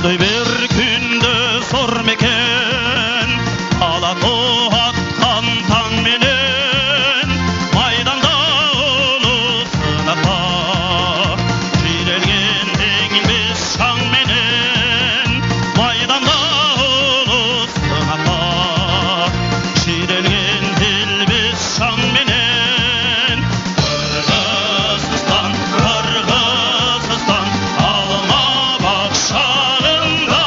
Гүлдөй бер күндө зор мекен, Алатоо аткан таң менен, майданда улуу сынакта, жирелген деңилбес шаң менен, майданда улуу сынакта, жирелген делбес шаң менен, Кыргызстан, Кыргызстан, алма бакчагында,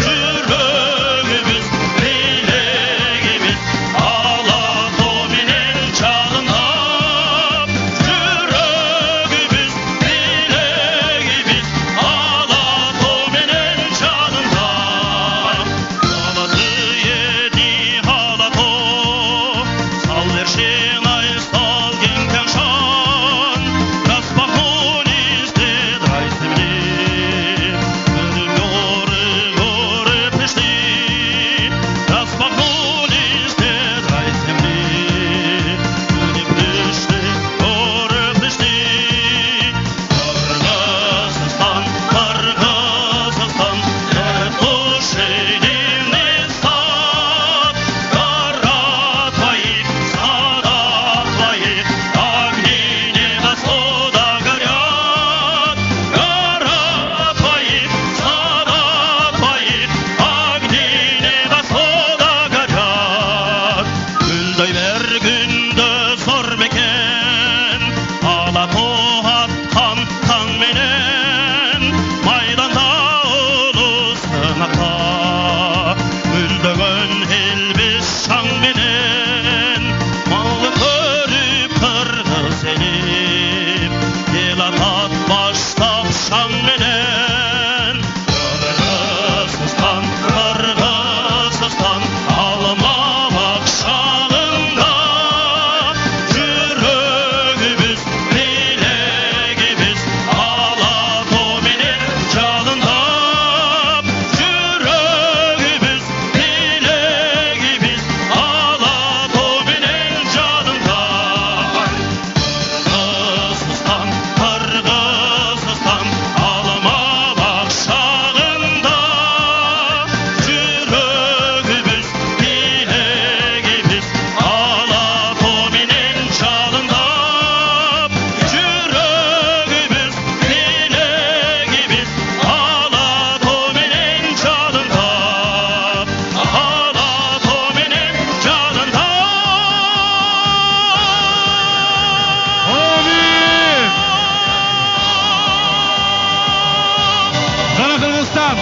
жүрөгүбүз, белегибиz, Алатоо менен жалындап, жүрөгүбүз, белегибиz, Алатоо менен жалындап. Алаты еди Алатоо, сал бершең ай, сал кеңкең шан, распахнулись ты драй земли, горы пришли, распахнулись ты драй земли, горы пришли. Кыргызстан, Кыргызстан, души дивный сад, гора твоих, сада твоих, огни небосвода горят, гора твоих, сада твоих, огни небосвода горят. Гүлдөй бер күндө зор мекен, Алатоо аткан таң менен, майданда улуу сынакта, гүлдөгөн элбес шаң менен, малын көрүп кыргыз элип, эл атат баштап шаң менен. Кыргызстан, Кыргызстан, алма бакчагында, жүрөгүбүз, белегибиz, Алатоо менен жалындап, жүрөгүбүз, белегибиz, Алатоо менен жалындап. Кыргызстан, Кыргызстан, алма бакчагында, жүрөгүбүз, белегибиz, Алатоо менен жалындап, жүрөгүбүз, белегибиz, Алатоо менен жалындап, Алатоо менен жалындап. Жана Кыргызстан.